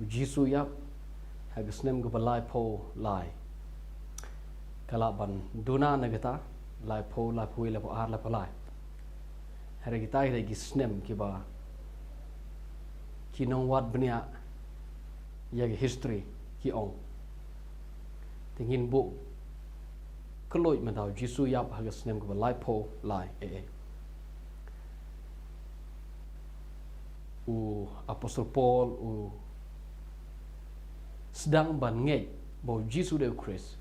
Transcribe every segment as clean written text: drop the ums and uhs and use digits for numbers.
Jisu yap hagasnem go balai po lai kalaban duna nagata lai po la po ar la po lai hari kita ida gisnem kiba kinong wat benia ya history ki ong tingin bu keloi mentau Jisu yap hagasnem go balai po lai u Apostol Paul u sedang ban ngej bau Jisu de Christ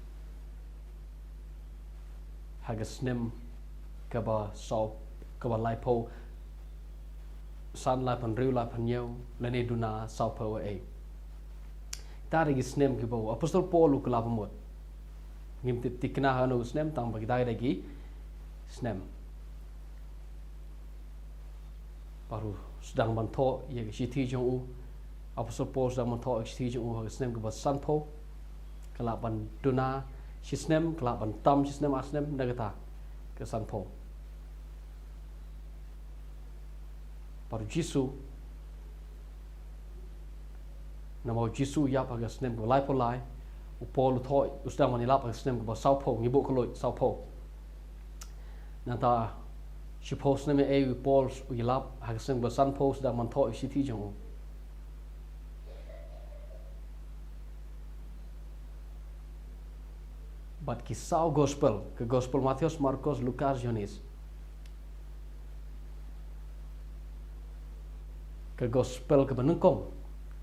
hagasnem kaba sau kaba lai po san lai pan riu lai pan nyau lene duna sau po ta regi snem ki bau Apostol Paul u kala pamot ngim tikna hanu snem tang bagi dai regi snem baru sedang bantu ya shithi jong u Apostol Paul sedang bantu shithi jong u hagasnem kaba san po kala ban duna shisnem kala ban tam shisnem asnem nagata ke san po baru Jisu nama Jisu ya hagasnem kaba lai po lai u Paul thoi u sedang manilap hagasnem kaba sau po ngibu koloi sau po nata si post neme u Paul u yilap hagasnem kaba san po sedang bantu shithi jong u but kisah gospel ke gospel Matius, Markus, Lukas, Yohanes ke gospel ke benengkong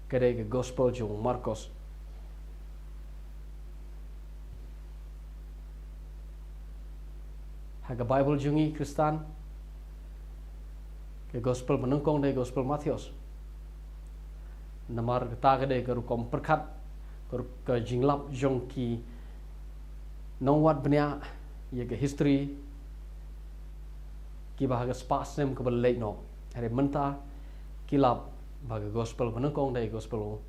ke gospel jong Markus haga Bible jongi Kristen ke gospel benengkong de gospel Matius namar kata ke rukom perkat ke jinglap jong ki nongwat benya ya ke history ki bahaga spasem ke belai no hari menta kilap bahaga gospel benengkong dari gospel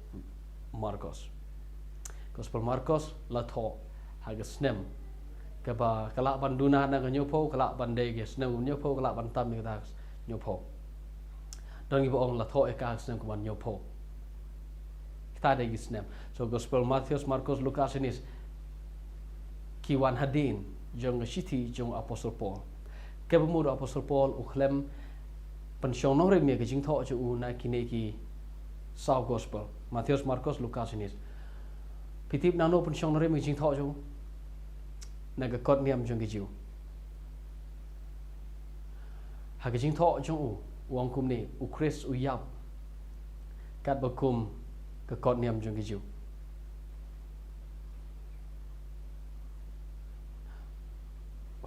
Markus la tho haga snem ke ba kalak banduna na nyopo kalak bandai ke snem nyopo kalak bantam ke tak nyopo don ibu ong la tho ka snem ke ban nyopo kita ada snem so gospel Matius, Markus, Lukas ini kiwan hadin jong shithi jong Apostol Paul ke bemur Apostol Paul u klem pensiong nore mi ke jingtho chu u na kine ki sau gospel Matius, Markus, Lukas ini pitip nano pensiong nore mi jingtho chu na ga kot niam jong ki jiu ha ke jingtho jong u wang kum ni u Chris u yap kat bakum ke kot niam jong ki jiu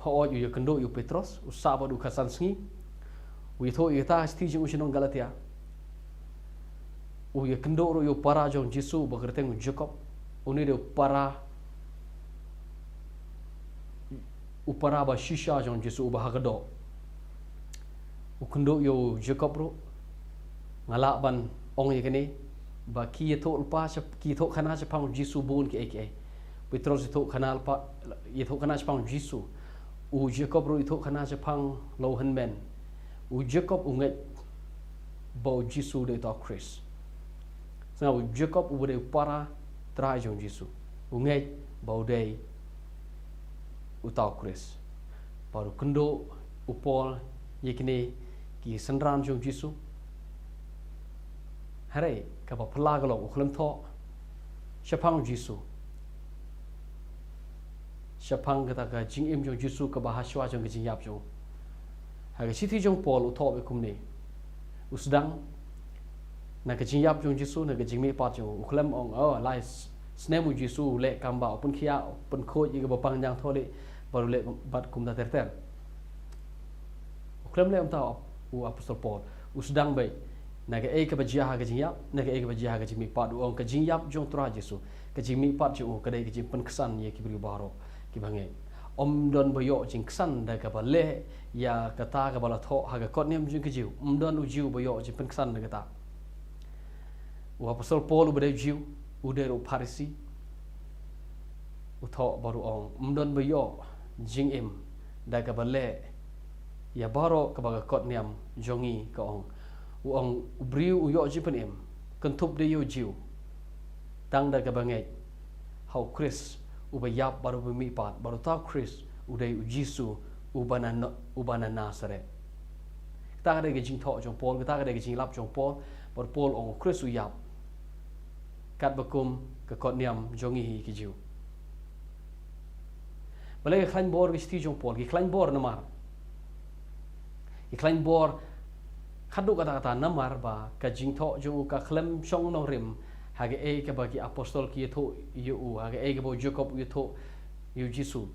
ho yu kendo yu Petros usaba du kasan sngi wi tho yu ta sti jing usinon Galatia u yu kendo ro yu para jong Jisu bagerteng Jacob uni de para upara ba shisha jong Jisu ba hagado u kendo yu Jacob ro ngala ban ong ye kene ba ki tho ulpa ki tho khana chapang Jisu bun ki eke Petros tho khana pa ye tho khana chapang Jisu u Jacob ro itu khana chapang lo han men u Jacob unget bo Jisu de to Chris sa u Jacob u de para tra jong Jisu unget bo de u to Chris baru kendo u Paul yekne ki sanram jong Jisu hare ka ba plagalo u khlam tho chapang Jisu Shapang kata ka jing im jong Jisu ka bahaswa jong jing yap jong haga shithi jong Paul u tho be kum ni usdang na ka jing yap jong Jisu na ka jing me pat jong uklam ong lai snemu Jisu le kamba pun khia pun kho yi ka bapang jang thole baru le bat kum da ter uklam le amta u Apostol Paul usdang be na ka ka bajia ha ka jing yap na ka ka bajia ha ka jing me pat ong ka jing yap jong tra Jisu ka jing me pat jong ka dai ka jing pen kesan ye ki bri baro kibange om don boyo jing ksan da ka bale ya kata ka bala tho ha ka kot nem jing ki jiu don u jiu boyo jing pen ksan da kata u Apostol Paul u bade jiu u de ro Parisi u tho baru ong don boyo jing im da ka bale ya baro ka ba kot nem jongi ka ong u briu u yo jing pen im kan thup de yo jiu tang da ka bangai hau Chris ubayap baru bemipat baru tahu Chris udai Jisu ubana Nazaret ta ka de jing tho jong Paul ta ka de jing lap jong Paul baru Paul ong Chris uyap kat bakum ke kot niam jongi hi ki jiu balai klan bor ki sti jong Paul ki klan bor namar ki klan bor khadu kata namar ba ka jing tho jong ka klem shong no rim hage e ka bagi apostol ki tho yu hage e ka bo Jacob yu tho yu Jisu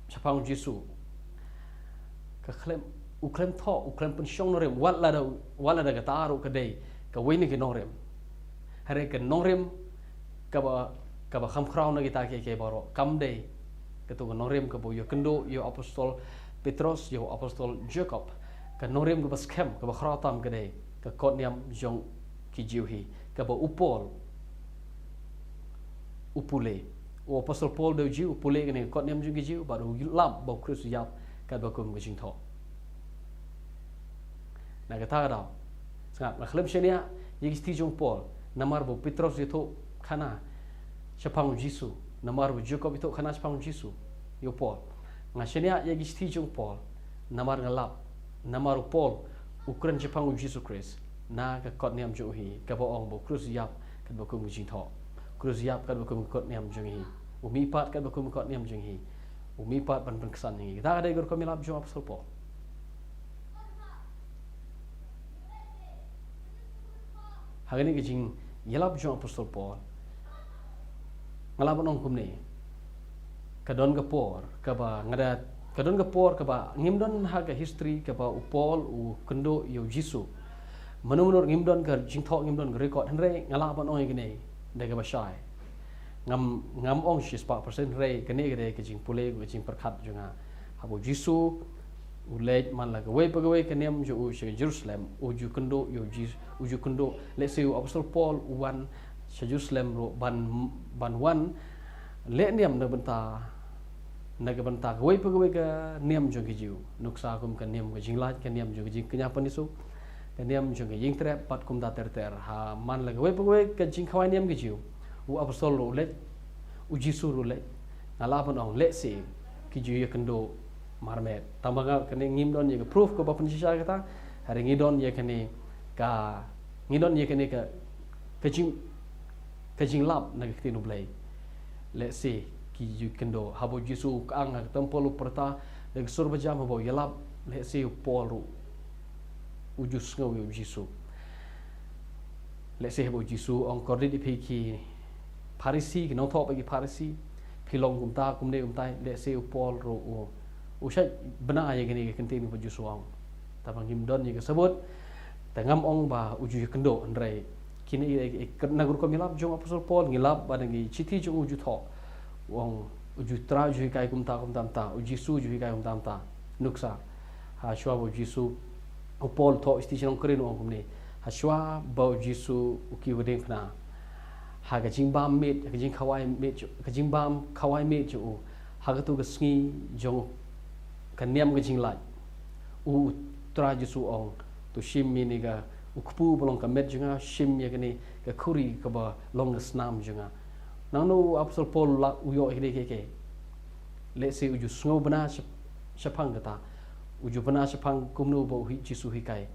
chapang Jisu ka klem tho pun shong no rim wala da ka taru ka dei ka wini ki no rim hare ka no rim ka ba kham khrau na kita ke baro kam dei ka tu no rim ka bo yu kendo yu apostol Petros yu apostol Jacob ka no rim ka ba scam ka ba khrau tam ka dei ka kot niam jong ki jiu hi ka ba upole o apostol Paul do jiu upule ka ne kot niam jong ki jiu ba do lam ba Christ yap ka ba kum jing tho na ka ta da sangat na khlem shania yi sti jong Paul namar bo Petros itu khana chapang Jisu namar bo Jacob itu khana chapang Jisu yo Paul ngashenia yi sti jong Paul namar ngalap namar Paul ukran chapang Jisu Christ na ka kot niam jong hi ka bo ong bo Christ yap ka bo kum jing tho Christ yap ka bo kum kot niam jong hi umi pat ka bo kum kot niam jong hi umi pat ban kesan hi ta ada gor ko milap jong apostol Paul hari ni kejing yelap jong apostol Paul ngalap nong kum ni kadon ka por ka ba ngada kadon ka por ka ba ngimdon ha ka history ka ba upol u kendo yo Jisu menurut ngimdon ka jing tho ngimdon record henre ngalap nong gini de ka ba shai ngam ong shis pa percent re kene gede kejing pule kejing perkhat jonga habo Jisu ulej man la gawe pagawe kenem jo Jerusalem uju kendo yo uju kendo let's say apostol Paul uwan Jerusalem ro ban wan le niam na benta gawe pagawe ka niam jo giu nuksa kum ka niam jing laj ka niam jo jing kenya panisu ka niam jo jing trep pat kum da ter ha man la gawe pagawe ka jing khawai niam giu u apostol ro le u Jisu ro le ngala pon ong let's say ki ju ya kendo marmet tambaga kene ngimdon ye proof ko bapan sisa kata hari ngidon ye kene ka kajing lap na kitinu blai let's say ki you kendo habo Jisu ang tempol perta de sur bajam habo yelap let's say Paul ujus ngau yo Jisu let's say habo Jisu ong kordit ipiki Parisi ki no thok bagi Parisi pilong kumta kumne kumtai let's say Paul ro usai benar ye gini kentin po Josuang tabang himdon ye sebut tangam ong ba uju kendo ndrai kini nagur ko milap jong apostol Paul ngilap badangi chithi jong uju tho wong uju tra ju kai kum ta uji su ju kai kum ta nuksa ha shwa bo Jisu o Paul tho isti chong krin ong kumni ha shwa bo Jisu uki wedeng khna ha ga jing bam mit ga jing khawai mit ju ha ga tu ga sngi jong kaniam ke jing lai u tra Jisu ong tu shim mi ni ga ukpu bolong ka met junga shim ye kini ka khuri ka ba long snam junga nang no apostol Paul la u yo ke le se uju sngo bana shapang kata uju bana shapang kumno bo hi Jisu hi kai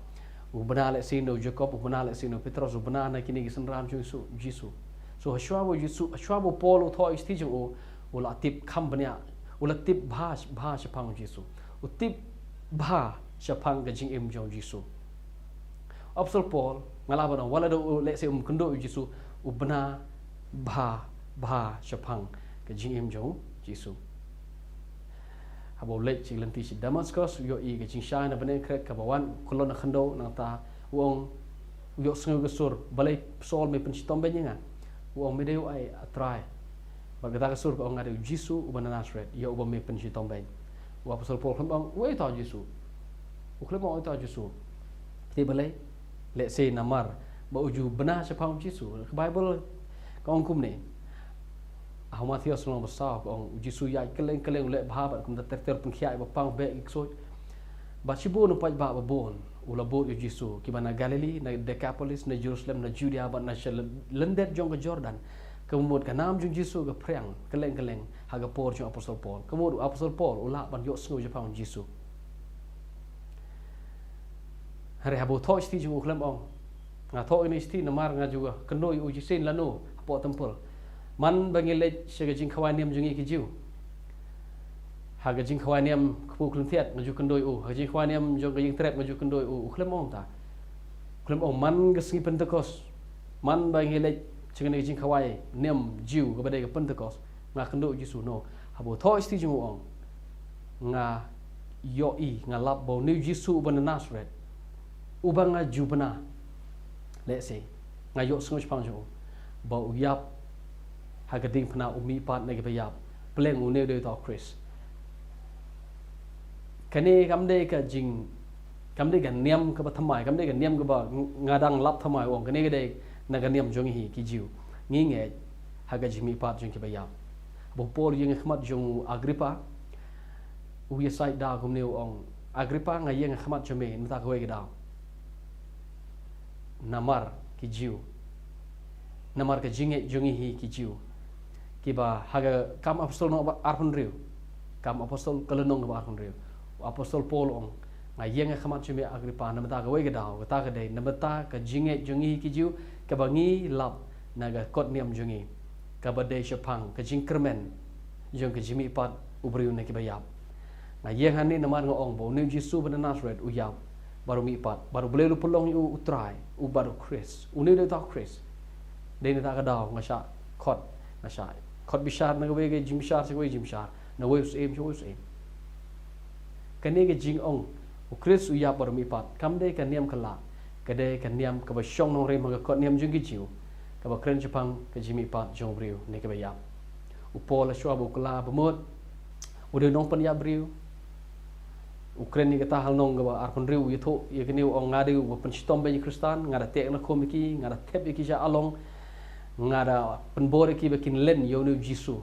u bana le se no Jacob u bana le se no Petros u bana na kini gisan ram Jisu so hashwa bo Jisu hashwa bo Paul u tho isti ju u la tip kham banya ula tip bha shapang Jisu u tip bha shapang ka jing im jong Jisu apostol Paul ngalaban wala do let's say kendo Jisu u bana bha shapang ka jing im jong Jisu habo let ching lanti si Damascus yo i ka jing shai na bane krek ka bawan kolon khando na ta wong yo sngu ga sur balai sol me penchitom benyenga wong medeu ai atrai bagata ka sur ko ngade Jisu u bana Nazareth yo u me penchitom ben wa apostol Paul khambang we ta Jisu u khambang ta Jisu te balai let's say namar ba uju bana shapang Jisu Bible kong kum ne Matthew selong besar kong Jisu ya keleng le bha ba kum ter pengkhai ba pang be iksoi ba chibu no pa ba bon ulabot yu Jisu kibana Galilee na Decapolis na Jerusalem na Judea ban na lendet jong ke Jordan kemud kanam jong Jisu ke priang keleng haga por jong apostol Paul kemud apostol Paul ulak ban yok sngo Jepang Jisu hari habu thoi sti jong klem ong nga thoi ni sti namar nga juga kenoi uji sin lanu po tempel man bangile sega jing khawaniam jong ki jiu haga jing khawaniam khu klem thiat ngaju kendoi haga jing khawaniam jong jing trep ngaju kendoi klem ong ta klem ong man gesngi Pentecost man bangile chingani jing khawai niam jiu ga badai ga Pentecost nga kendo Jisu no habu thoi sti jong ong nga yoi nga lap bo ni Jisu ban Nazareth ubang nga jubana let's say nga yok sngo Jepang jong ba uyap haga ding phna umi pat na ga bayap pleng u ne de to Chris kane kamde ka jing kamde ga niam ka ba thamai kamde ga niam ka ba ngadang lap thamai ong kane ga de na ga niam jong hi ki jiu ngi nge haga jimi pat jong ki ba yap bo por yeng khmat jong Agrippa u ye sai da gum ne ong Agrippa nga yeng khmat jome nta ko ga da namar ki jiu namar ka jinge jong hi ki jiu ki ba haga kam apostol no arpun riu kam apostol kalenong ba arpun riu apostol Paul ong nga yeng khmat jome Agrippa namata ga ga da ta ga de namata ka jinge jong hi ki jiu ka ba ngi lap naga kot niam jongi ka ba de Jepang ka jingkermen jong ka jimi pat ubriu ne ki bayap na yeng hani namar ngong bo ni Jisu ban Nazareth uyap baru mi pat baru boleh lu pelong u utrai u baru Chris u ne de ta Chris de ne ta ka daw nga sha kot na sha kot bishar na we ge jim shar se we jim shar na we us em jo us em kane ge jing ong u Chris uyap baru mi pat kam de ka niam kala ka de ka niam ka ba shong nong re ma ka kot niam jong ki jiu ka ba kren Jepang ka jimi pat jong briu ne ka bayap u Paul shwa bu kala bemot u de nong pan ya briu Ukraine ni kata hal nong ga arpon riu yetho ye kini ong ngadi u pen stom be Kristan ngada tek na komiki ngada tep ki ja along ngada penbore ki bekin len yo nu Jisu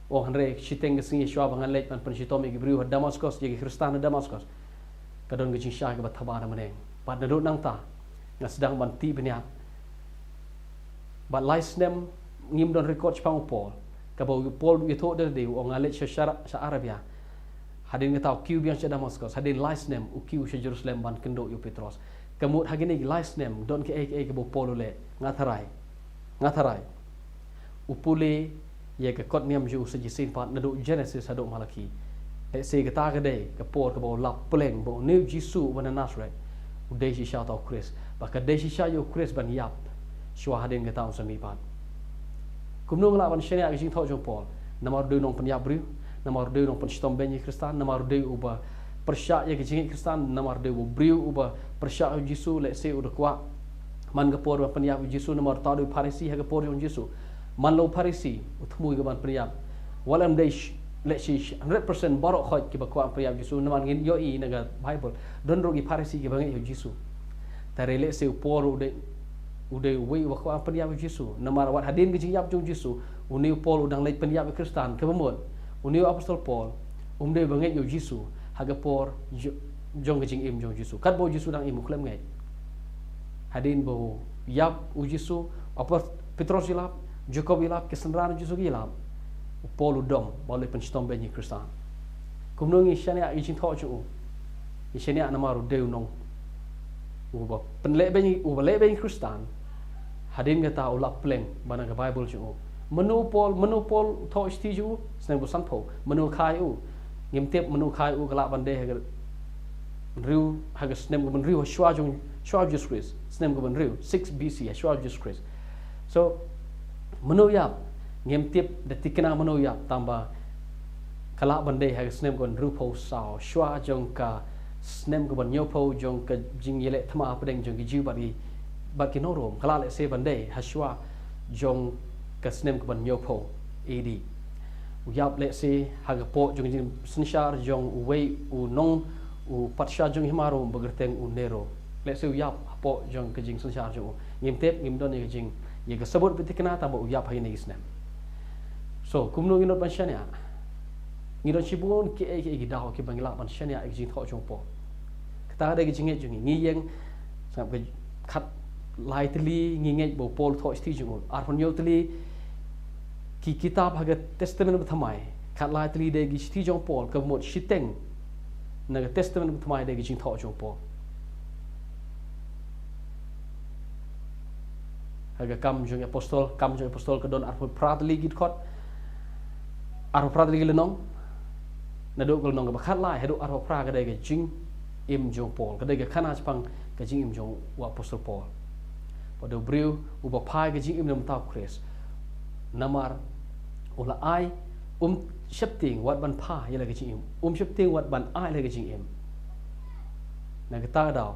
o hanre chiteng singi shwa bangan let pan stom ki briu Damascus ye Kristan Damascus kadon ge sha ga thaba na maneng pad na do nang ta nga sedang ban ti benya but licenem ngim don record Jepang Paul ka ba Paul yetho de ong alet sha Arabia hadin nga tau kiu biang sa Damascus hadin lice nem u kiu sa Jerusalem ban kendo yu Petros kamut hagini lice nem don ke ke bo polule ngatarai upule ye ke kot niam ju sa jisin pat na do Genesis hado Malaki e se ke ta ke de ke por ke bo lap pleng bo new Jisu ban Nazareth u de shi sha tau Chris ba ka de shi sha yu Chris ban yap shwa hadin ke tau sa mi pat kumnung la ban shenia ke jing thau jong Paul namar do nong pan yap briu namar de nong penstom benyi Kristan namar de uba persyak ye kejing Kristan namar de briu uba persyak Jisu let's say udah kuat man gapor ban penyap Jisu namar ta do Parisi ha gapor jong Jisu man lo Parisi utmui ga ban penyap walam de let's say 100% barok khoj ki ba kuat penyap Jisu namar ngin yo i naga Bible don rogi Parisi ki bangi Jisu tare let's say por ude we wa kuat penyap Jisu namar wat hadin kejing yap jong Jisu uni Paul udang leit penyap Kristan ke bemot uni apostol Paul de banget yo Jisu haga por jong jing im jong Jisu kat bo Jisu dang im klem ngai hadin bo yap u Jisu apa Petros ilap Jacob ilap kesendran Jisu ilap Paul dom boleh penstom benyi Kristan kumnungi shania i jing tho chu i shania namaru de nong u ba penle benyi Kristan hadin kata ulap pleng bana ga Bible chu menu Paul tho sti ju sneng bu san pho menu khai u ngim tep menu khai u kala bande ha riu ha snem go ban riu shwa Jesus Christ snem go ban riu 6 BC shwa Jesus Christ so menu yap ngim tep de tikna menu yap tamba kala bande ha snem go riu pho sao shwa jong ka snem go ban nyo pho jong ka jing yele thma apdeng jong gi jiu ba ki no rom kala le se bande ha shwa jong ka snem ban nyopo ad uyap let's say haga po jong jing snshar jong wei u nong u patsha jong himaro bagerteng u nero let's say uyap po jong ka jing snshar jong ngim tep ngim don ye jing ye ka sabut bitikna ta bo uyap hain ni snem so kumno nginot ban shania ngidon chibun ki e daw ki bangla ban shania e jing tho jong po ta ada ke jinget jungi ngi yang sampai khat lai tli ngi ngai bo pol tho sti jung ar pon yo tli ki kitab haga testament thamai khat lai tli de gi sti jong pol ka mot shiteng na testament thamai de gi jing tho jong pol haga kam jong apostol ke don ar pon prat li git khot ar prat li lenong na do gol nong ba khat lai hadu ar pra ga de gi jing im jong pol ka de ga khana chpang ka jing im jong wa apostol pol pada beliau ubah pai ke jing im nam tau Chris namar ula ai shepting wat ban pa ya lagi jing im shepting wat ban ai lagi jing im na kita dau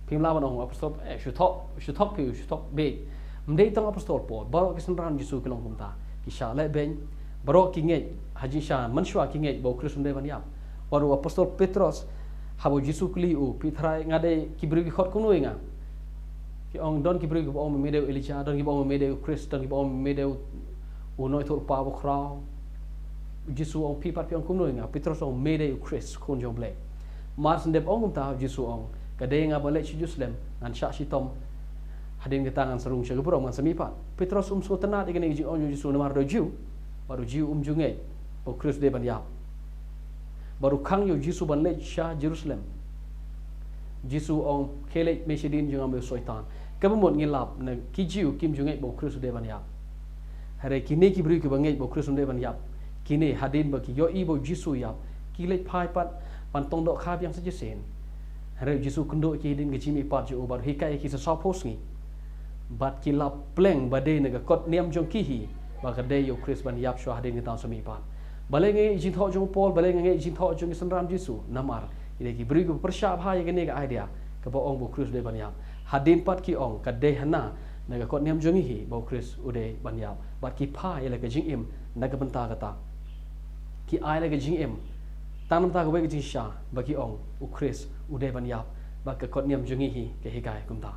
phim la ban ong apostol should talk be mdei tong apostol pol baro ke sanran Yesus ke long kumta ki sha le ben baro ki nge haji sha manshwa ki nge bo Chris mdei ban yap baro apostol Petrus habo Yesus kli u pitrai ngade ki beri khot kunu inga ki ong don ki beri ko ong medeu Elijah don ki ong medeu Chris don ki ong medeu u noi thol pa bo khrau Yesus ong pi pat pi ong kunu inga Petrus ong medeu Chris kun jong ble mars ndep ong ta Yesus ong kade nga balik si Jerusalem ngan syak si tom hadin ke tangan serung sya gepro ngan semipat Petrus so tenat igene ji ong Yesus namar do jiu baru jiu junge o Chris de ban yap baru kang yo Yesus ban le sya Jerusalem Yesus ong kele mesidin jung ambe soitan kabumot ngilap na ki jiu kim junge bo Chris de ban yap hare kini ki bri ki bangai bo Chris de ban yap kini hadin ba ki yo i bo Yesus yap ki le phai pat pan tong do kha yang saja sen hare Yesus kendo ki din ge jimi pat jo baru hikai ki sa pos ni bat ki lap pleng bade na kot niam jong ki hi ba ka de yo Chris ban yap sho hadin ki taw sami pat balenge jin tho jong Paul balenge jin tho jong sanram Yesus namar ile ki beri ko persya bha ye gene ga idea ka bo ong bo Chris de ban yap hadin pat ki ong ka de hana na ka kot niam jong hi bo Chris ude ban yap bat ki pha ile ka jing im na ka banta kata ki ai le ka jing im tanam ta ka we ka jing sha ba ki ong u Chris ude ban yap ba ka kot niam jong hi ke hi kai kum ta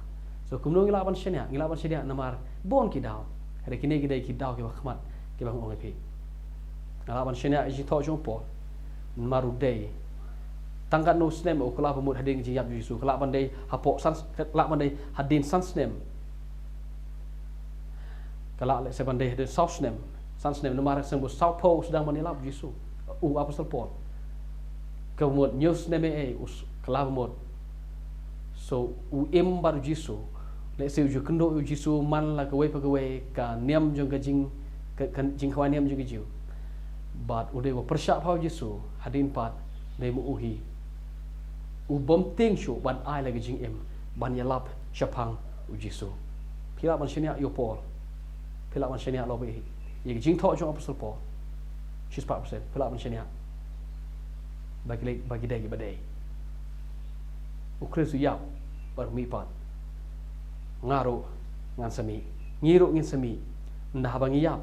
so kum no ngila ban shania namar bon ki daw hare ki ne ki dai ki daw ki ba khmat ki ba ong pi ngala ban shania ji tho jong Paul maru dei tangkat no snem o kala pemut hadin ji yap Yesus kala ban dei hapok san kala ban dei hadin san snem kala le se ban dei hadin south snem san snem namar sembo south pole sedang menilap Yesus u apostol Paul kemut news snem us kala pemut so u im bar Yesus le se ju kendo Yesus man la ka we pa ka we ka niam jong ka jing jing khwa niam jong jiu bat ude wa persya phau Yesus hadin pat nei mu uhi u bom ting shu ban ai lagi jing em ban yalap chapang u Yesus phila ban shania yo Paul phila ban shania lo be ye jing tho jong apostol Paul she's part percent phila ban shania bagi dai badai u Kristu yap bar mi pat ngaro ngan sami ngiro ngin sami ndah bang yap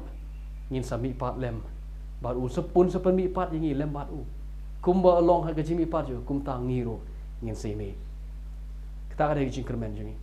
ngin sami pat lem bar u sepun mi pat yangi lem bat u kumba along ha gajimi pat jo kum ta ngiro ngin simi kita ada jing kermen jini